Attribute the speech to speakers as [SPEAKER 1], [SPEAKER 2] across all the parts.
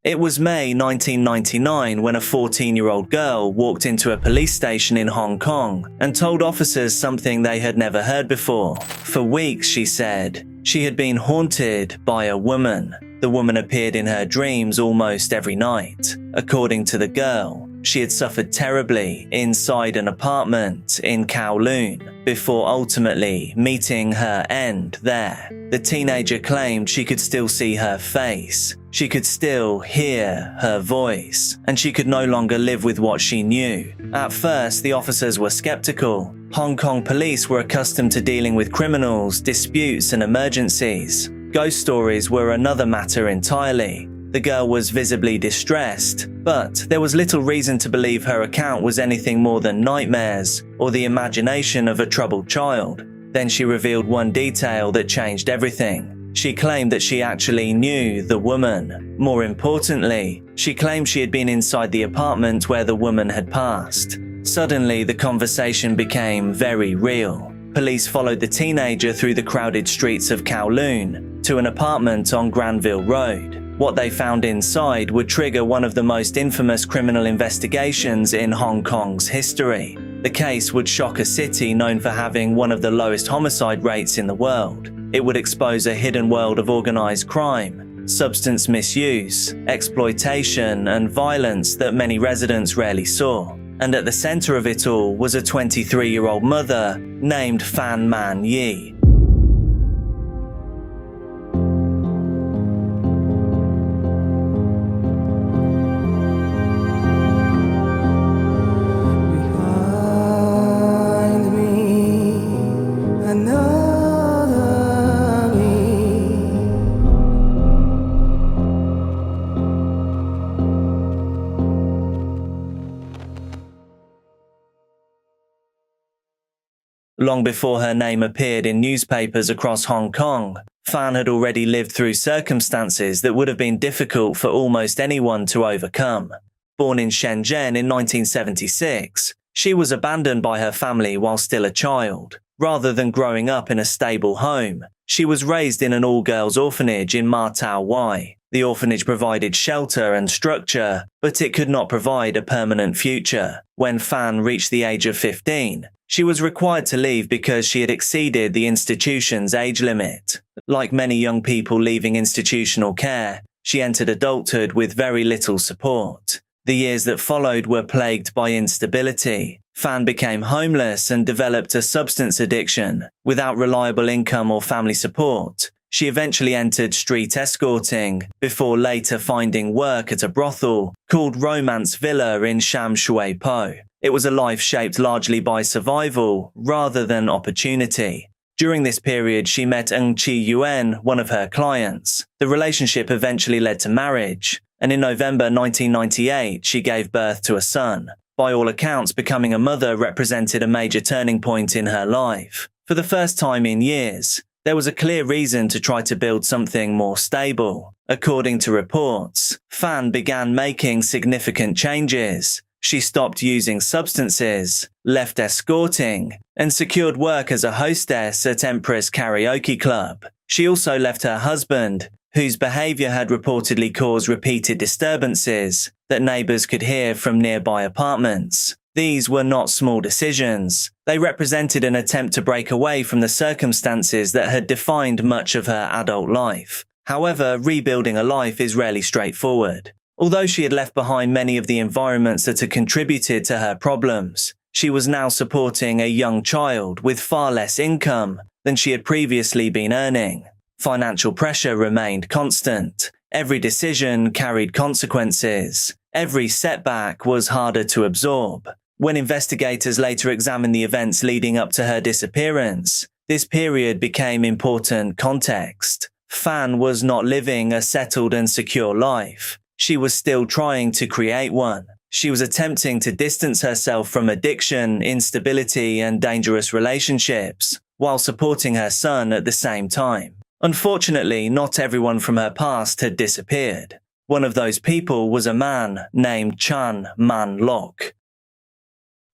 [SPEAKER 1] It was May 1999 when a 14-year-old girl walked into a police station in Hong Kong and told officers something they had never heard before. For weeks, she said, she had been haunted by a woman. The woman appeared in her dreams almost every night. According to the girl, she had suffered terribly inside an apartment in Kowloon before ultimately meeting her end there. The teenager claimed she could still see her face, she could still hear her voice, and she could no longer live with what she knew. At first, the officers were skeptical. Hong Kong police were accustomed to dealing with criminals, disputes, and emergencies. Ghost stories were another matter entirely. The girl was visibly distressed, but there was little reason to believe her account was anything more than nightmares or the imagination of a troubled child. Then she revealed one detail that changed everything. She claimed that she actually knew the woman. More importantly, she claimed she had been inside the apartment where the woman had passed. Suddenly, the conversation became very real. Police followed the teenager through the crowded streets of Kowloon to an apartment on Granville Road. What they found inside would trigger one of the most infamous criminal investigations in Hong Kong's history. The case would shock a city known for having one of the lowest homicide rates in the world. It would expose a hidden world of organized crime, substance misuse, exploitation, and violence that many residents rarely saw. And at the center of it all was a 23-year-old mother named Fan Man-yee. Long before her name appeared in newspapers across Hong Kong, Fan had already lived through circumstances that would have been difficult for almost anyone to overcome. Born in Shenzhen in 1976, she was abandoned by her family while still a child. Rather than growing up in a stable home, she was raised in an all-girls orphanage in Ma Tau Wai. The orphanage provided shelter and structure, but it could not provide a permanent future. When Fan reached the age of 15, she was required to leave because she had exceeded the institution's age limit. Like many young people leaving institutional care, she entered adulthood with very little support. The years that followed were plagued by instability. Fan became homeless and developed a substance addiction. Without reliable income or family support, she eventually entered street escorting, before later finding work at a brothel called Romance Villa in Sham Shui Po. It was a life shaped largely by survival rather than opportunity. During this period, she met Ng Chi Yuen, one of her clients. The relationship eventually led to marriage, and in November 1998, she gave birth to a son. By all accounts, becoming a mother represented a major turning point in her life. For the first time in years, there was a clear reason to try to build something more stable. According to reports, Fan began making significant changes. She stopped using substances, left escorting, and secured work as a hostess at Empress Karaoke Club. She also left her husband, whose behavior had reportedly caused repeated disturbances that neighbors could hear from nearby apartments. These were not small decisions. They represented an attempt to break away from the circumstances that had defined much of her adult life. However, rebuilding a life is rarely straightforward. Although she had left behind many of the environments that had contributed to her problems, she was now supporting a young child with far less income than she had previously been earning. Financial pressure remained constant. Every decision carried consequences. Every setback was harder to absorb. When investigators later examined the events leading up to her disappearance, this period became important context. Fan was not living a settled and secure life. She was still trying to create one. She was attempting to distance herself from addiction, instability, and dangerous relationships, while supporting her son at the same time. Unfortunately, not everyone from her past had disappeared. One of those people was a man named Chan Man-lok.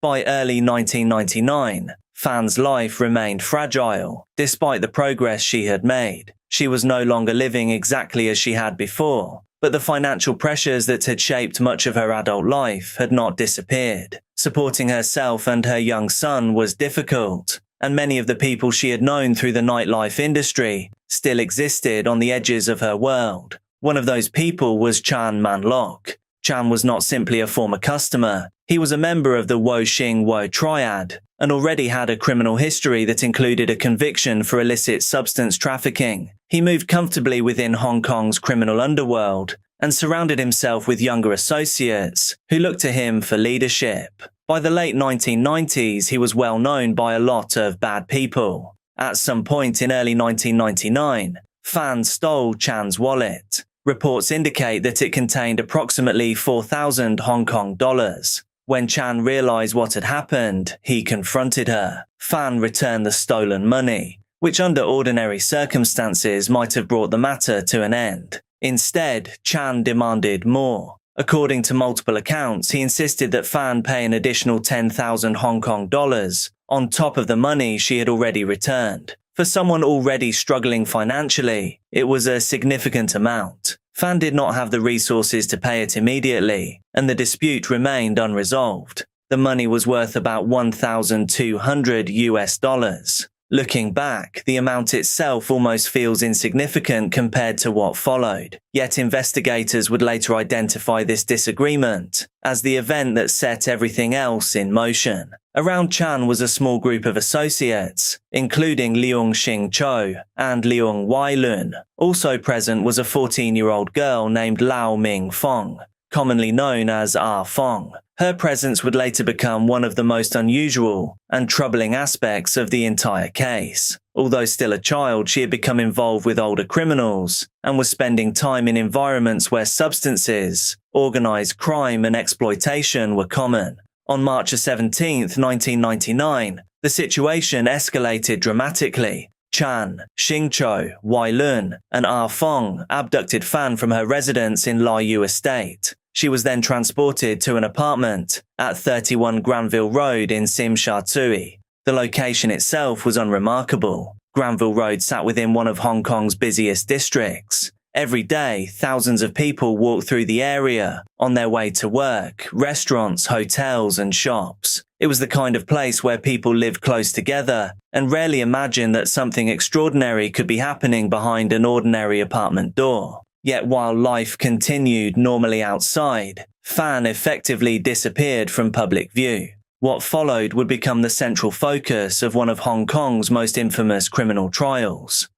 [SPEAKER 1] By early 1999, Fan's life remained fragile, despite the progress she had made. She was no longer living exactly as she had before. but the financial pressures that had shaped much of her adult life had not disappeared. Supporting herself and her young son was difficult, and many of the people she had known through the nightlife industry still existed on the edges of her world. One of those people was Chan Man-lok. Chan was not simply a former customer. He was a member of the Wo-shing-wo triad and already had a criminal history that included a conviction for illicit substance trafficking. He moved comfortably within Hong Kong's criminal underworld and surrounded himself with younger associates who looked to him for leadership. By the late 1990s, he was well known by a lot of bad people. At some point in early 1999, Fan stole Chan's wallet. Reports indicate that it contained approximately 4,000 Hong Kong dollars. When Chan realized what had happened, he confronted her. Fan returned the stolen money, which under ordinary circumstances might have brought the matter to an end. Instead, Chan demanded more. According to multiple accounts, he insisted that Fan pay an additional 10,000 Hong Kong dollars on top of the money she had already returned. For someone already struggling financially, it was a significant amount. Fan did not have the resources to pay it immediately, and the dispute remained unresolved. The money was worth about $1,200. Looking back, the amount itself almost feels insignificant compared to what followed. Yet investigators would later identify this disagreement as the event that set everything else in motion. Around Chan was a small group of associates, including Leung Xing-cho and Leung Wai-lun. Also present was a 14-year-old girl named Lau Ming-fong, commonly known as Ah-fong. Her presence would later become one of the most unusual and troubling aspects of the entire case. Although still a child, she had become involved with older criminals and was spending time in environments where substances, organized crime and exploitation were common. On March 17, 1999, the situation escalated dramatically. Chan, Xing-cho, Wai-lun, and Ah-fong abducted Fan from her residence in Lai Yu Estate. She was then transported to an apartment at 31 Granville Road in Tsim Sha Tsui. The location itself was unremarkable. Granville Road sat within one of Hong Kong's busiest districts. Every day, thousands of people walked through the area on their way to work, restaurants, hotels, and shops. It was the kind of place where people lived close together and rarely imagined that something extraordinary could be happening behind an ordinary apartment door. Yet while life continued normally outside, Fan effectively disappeared from public view. What followed would become the central focus of one of Hong Kong's most infamous criminal trials.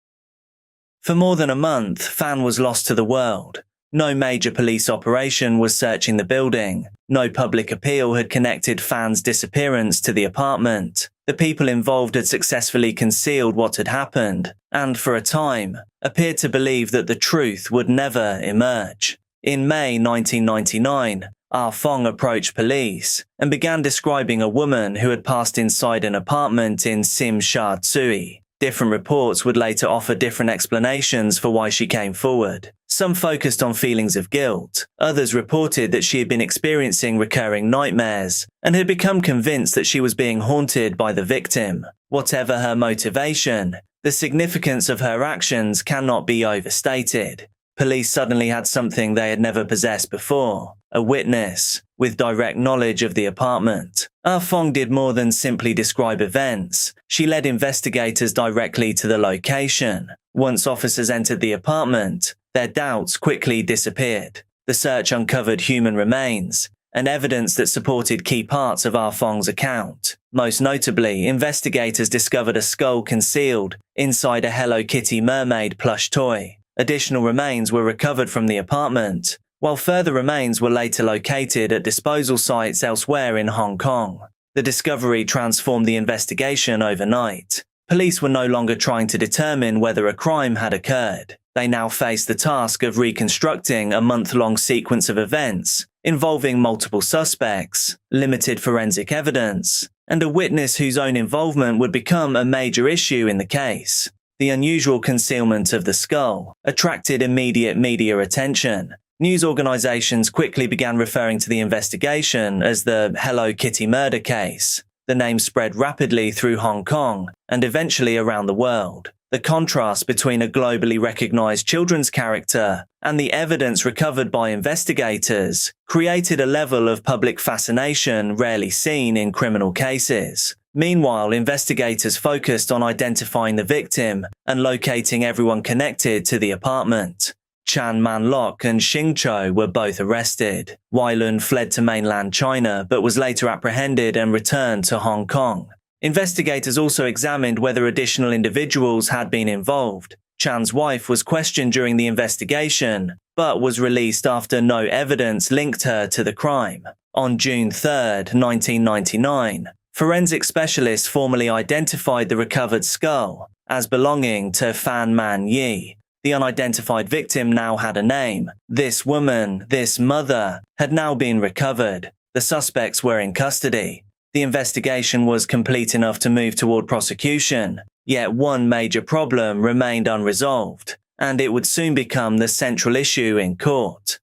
[SPEAKER 1] For more than a month, Fan was lost to the world. No major police operation was searching the building. No public appeal had connected Fan's disappearance to the apartment. The people involved had successfully concealed what had happened, and for a time, appeared to believe that the truth would never emerge. In May 1999, Ah-fong approached police and began describing a woman who had passed inside an apartment in Tsim Sha Tsui. Different reports would later offer different explanations for why she came forward. Some focused on feelings of guilt. Others reported that she had been experiencing recurring nightmares and had become convinced that she was being haunted by the victim. Whatever her motivation, the significance of her actions cannot be overstated. Police suddenly had something they had never possessed before, a witness with direct knowledge of the apartment. Ah-fong did more than simply describe events. She led investigators directly to the location. Once officers entered the apartment, their doubts quickly disappeared. The search uncovered human remains and evidence that supported key parts of Ah-fong's account. Most notably, investigators discovered a skull concealed inside a Hello Kitty mermaid plush toy. Additional remains were recovered from the apartment, while further remains were later located at disposal sites elsewhere in Hong Kong. The discovery transformed the investigation overnight. Police were no longer trying to determine whether a crime had occurred. They now faced the task of reconstructing a month-long sequence of events involving multiple suspects, limited forensic evidence, and a witness whose own involvement would become a major issue in the case. The unusual concealment of the skull attracted immediate media attention. News organizations quickly began referring to the investigation as the Hello Kitty murder case. The name spread rapidly through Hong Kong and eventually around the world. The contrast between a globally recognized children's character and the evidence recovered by investigators created a level of public fascination rarely seen in criminal cases. Meanwhile, investigators focused on identifying the victim and locating everyone connected to the apartment. Chan Man-lok and Xing Cho were both arrested. Kowloon fled to mainland China but was later apprehended and returned to Hong Kong. Investigators also examined whether additional individuals had been involved. Chan's wife was questioned during the investigation, but was released after no evidence linked her to the crime. On June 3, 1999, forensic specialists formally identified the recovered skull as belonging to Fan Man-yee. The unidentified victim now had a name. This woman, this mother, had now been recovered. The suspects were in custody. The investigation was complete enough to move toward prosecution, yet one major problem remained unresolved, and it would soon become the central issue in court.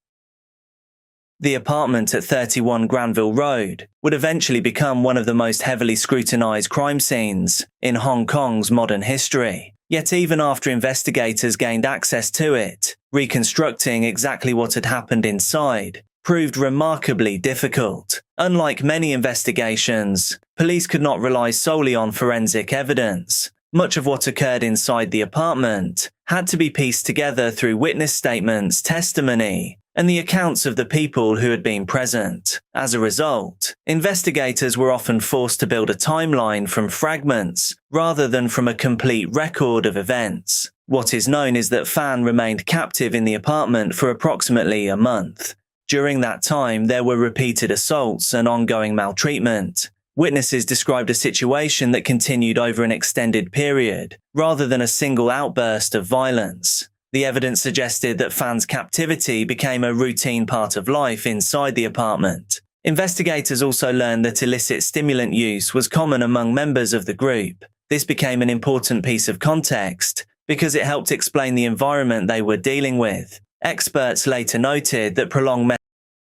[SPEAKER 1] The apartment at 31 Granville Road would eventually become one of the most heavily scrutinized crime scenes in Hong Kong's modern history. Yet even after investigators gained access to it, reconstructing exactly what had happened inside proved remarkably difficult. Unlike many investigations, police could not rely solely on forensic evidence. Much of what occurred inside the apartment had to be pieced together through witness statements, testimony, and the accounts of the people who had been present. As a result, investigators were often forced to build a timeline from fragments rather than from a complete record of events. What is known is that Fan remained captive in the apartment for approximately a month. During that time, there were repeated assaults and ongoing maltreatment. Witnesses described a situation that continued over an extended period, rather than a single outburst of violence. The evidence suggested that Fan's captivity became a routine part of life inside the apartment. Investigators also learned that illicit stimulant use was common among members of the group. This became an important piece of context because it helped explain the environment they were dealing with. Experts later noted that prolonged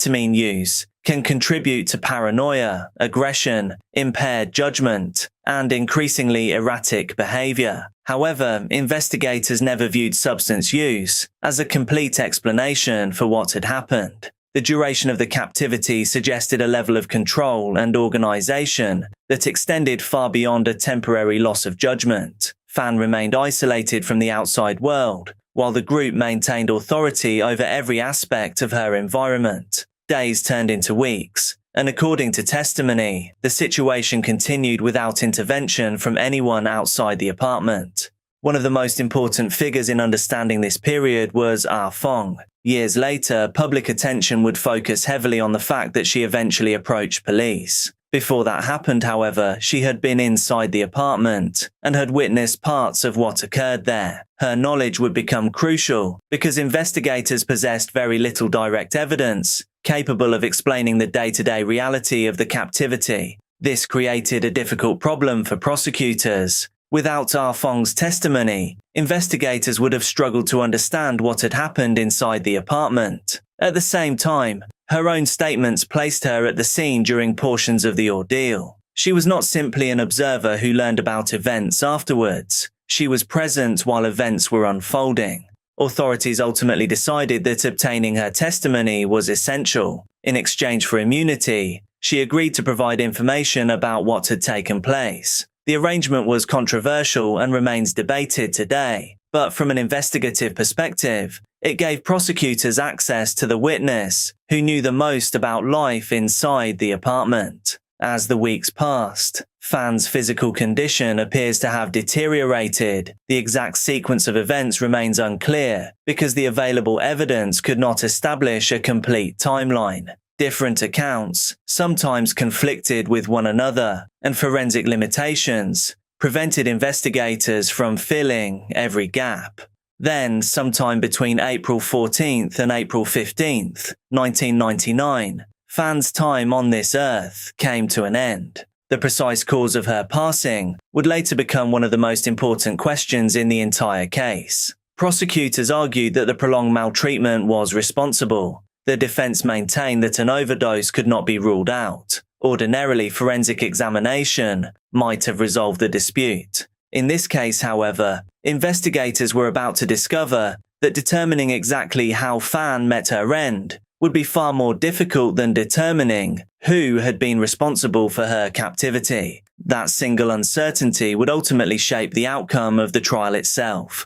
[SPEAKER 1] methamphetamine use can contribute to paranoia, aggression, impaired judgment, and increasingly erratic behavior. However, investigators never viewed substance use as a complete explanation for what had happened. The duration of the captivity suggested a level of control and organization that extended far beyond a temporary loss of judgment. Fan remained isolated from the outside world, while the group maintained authority over every aspect of her environment. Days turned into weeks, and according to testimony, the situation continued without intervention from anyone outside the apartment. One of the most important figures in understanding this period was Ah Fong. Years later, public attention would focus heavily on the fact that she eventually approached police. Before that happened, however, she had been inside the apartment and had witnessed parts of what occurred there. Her knowledge would become crucial because investigators possessed very little direct evidence capable of explaining the day-to-day reality of the captivity. This created a difficult problem for prosecutors. Without Ah Fong's testimony, investigators would have struggled to understand what had happened inside the apartment. At the same time, her own statements placed her at the scene during portions of the ordeal. She was not simply an observer who learned about events afterwards. She was present while events were unfolding. Authorities ultimately decided that obtaining her testimony was essential. In exchange for immunity, she agreed to provide information about what had taken place. The arrangement was controversial and remains debated today, but from an investigative perspective, it gave prosecutors access to the witness who knew the most about life inside the apartment. As the weeks passed, Fan's physical condition appears to have deteriorated. The exact sequence of events remains unclear because the available evidence could not establish a complete timeline. Different accounts sometimes conflicted with one another, and forensic limitations prevented investigators from filling every gap. Then, sometime between April 14th and April 15th, 1999, Fan's time on this earth came to an end. The precise cause of her passing would later become one of the most important questions in the entire case. Prosecutors argued that the prolonged maltreatment was responsible. The defense maintained that an overdose could not be ruled out. Ordinarily, forensic examination might have resolved the dispute. In this case, however, investigators were about to discover that determining exactly how Fan met her end would be far more difficult than determining who had been responsible for her captivity. That single uncertainty would ultimately shape the outcome of the trial itself.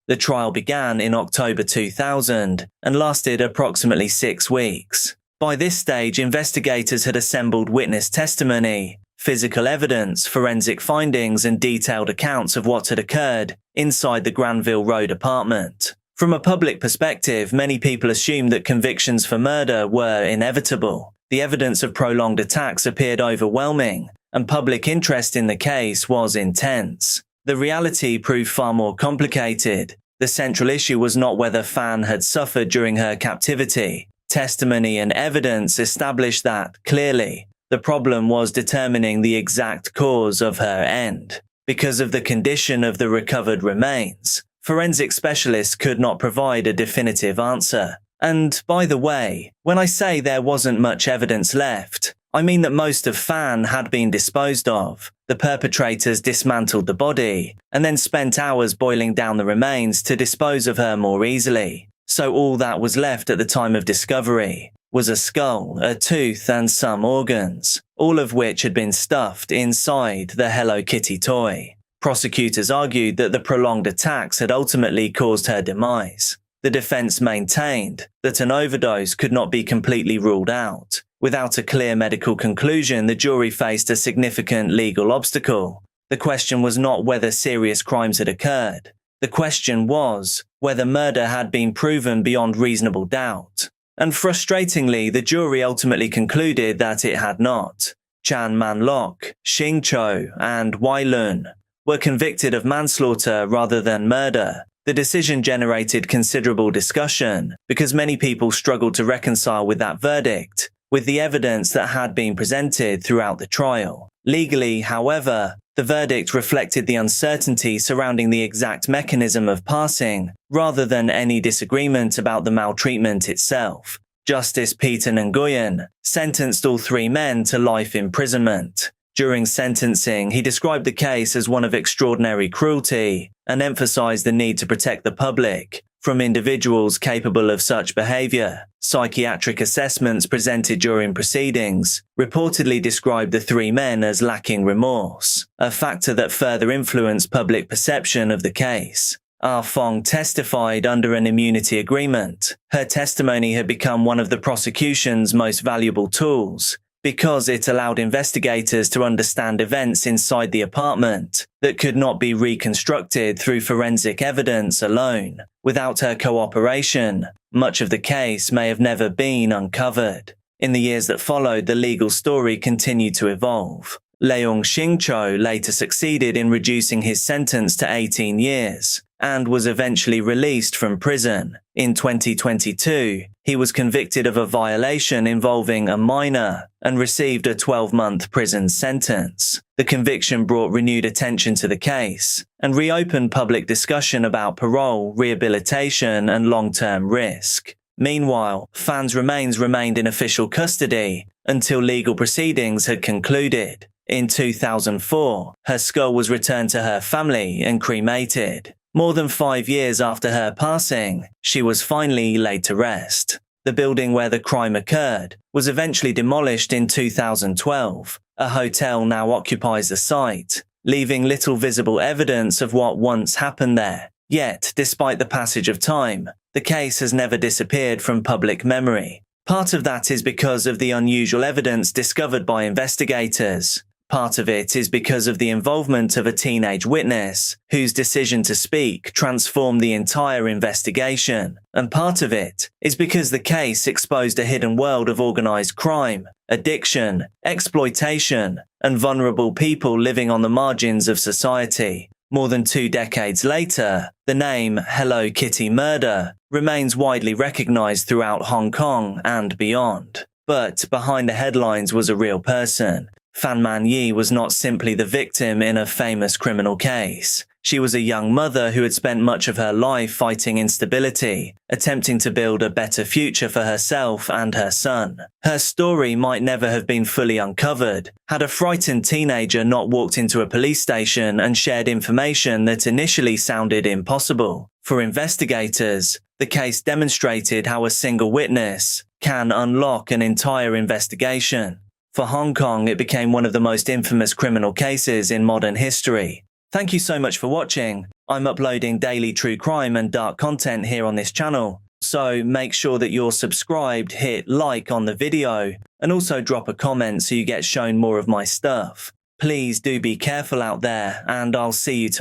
[SPEAKER 1] The trial began in October 2000 and lasted approximately 6 weeks. By this stage, investigators had assembled witness testimony, physical evidence, forensic findings, and detailed accounts of what had occurred inside the Granville Road apartment. From a public perspective, many people assumed that convictions for murder were inevitable. The evidence of prolonged attacks appeared overwhelming, and public interest in the case was intense. The reality proved far more complicated. The central issue was not whether Fan had suffered during her captivity. Testimony and evidence established that, clearly, the problem was determining the exact cause of her end. Because of the condition of the recovered remains, forensic specialists could not provide a definitive answer. And, by the way, when I say there wasn't much evidence left, I mean that most of Fan had been disposed of. The perpetrators dismantled the body and then spent hours boiling down the remains to dispose of her more easily. So all that was left at the time of discovery was a skull, a tooth, and some organs, all of which had been stuffed inside the Hello Kitty toy. Prosecutors argued that the prolonged attacks had ultimately caused her demise. The defense maintained that an overdose could not be completely ruled out. Without a clear medical conclusion, the jury faced a significant legal obstacle. The question was not whether serious crimes had occurred. The question was whether murder had been proven beyond reasonable doubt. And frustratingly, the jury ultimately concluded that it had not. Chan Man-lok, Shing Cho, and Kowloon were convicted of manslaughter rather than murder. The decision generated considerable discussion because many people struggled to reconcile with that verdict, with the evidence that had been presented throughout the trial. Legally, however, the verdict reflected the uncertainty surrounding the exact mechanism of passing, rather than any disagreement about the maltreatment itself. Justice Peter Nguyen sentenced all 3 men to life imprisonment. During sentencing, he described the case as one of extraordinary cruelty and emphasized the need to protect the public from individuals capable of such behavior. Psychiatric assessments presented during proceedings reportedly described the 3 men as lacking remorse, a factor that further influenced public perception of the case. Ah Fong testified under an immunity agreement. Her testimony had become one of the prosecution's most valuable tools, because it allowed investigators to understand events inside the apartment that could not be reconstructed through forensic evidence alone. Without her cooperation, much of the case may have never been uncovered. In the years that followed, the legal story continued to evolve. Leung Shing-cho later succeeded in reducing his sentence to 18 years and was eventually released from prison. In 2022, he was convicted of a violation involving a minor and received a 12-month prison sentence. The conviction brought renewed attention to the case and reopened public discussion about parole, rehabilitation, and long-term risk. Meanwhile, Fan's remains remained in official custody until legal proceedings had concluded. In 2004, her skull was returned to her family and cremated. More than 5 years after her passing, she was finally laid to rest. The building where the crime occurred was eventually demolished in 2012. A hotel now occupies the site, leaving little visible evidence of what once happened there. Yet, despite the passage of time, the case has never disappeared from public memory. Part of that is because of the unusual evidence discovered by investigators. Part of it is because of the involvement of a teenage witness whose decision to speak transformed the entire investigation. And part of it is because the case exposed a hidden world of organized crime, addiction, exploitation, and vulnerable people living on the margins of society. More than 2 decades later, the name Hello Kitty murder remains widely recognized throughout Hong Kong and beyond. But behind the headlines was a real person, Fan Man-yee was not simply the victim in a famous criminal case. She was a young mother who had spent much of her life fighting instability, attempting to build a better future for herself and her son. Her story might never have been fully uncovered had a frightened teenager not walked into a police station and shared information that initially sounded impossible. For investigators, the case demonstrated how a single witness can unlock an entire investigation. For Hong Kong, it became one of the most infamous criminal cases in modern history. Thank you so much for watching. I'm uploading daily true crime and dark content here on this channel, so make sure that you're subscribed, hit like on the video, and also drop a comment so you get shown more of my stuff. Please do be careful out there, and I'll see you tomorrow.